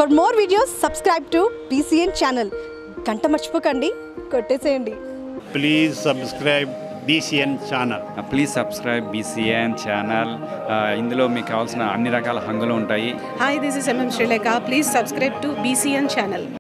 For more videos subscribe to BCN channel. గంట మర్చిపోకండి, కొట్టేసేయండి. Please subscribe BCN channel. Please subscribe BCN channel. ఇందులో మీకు కావాల్సిన అన్ని రకాల హంగులు ఉంటాయి. Hi, this is MM Sri Lanka. Please subscribe to BCN channel.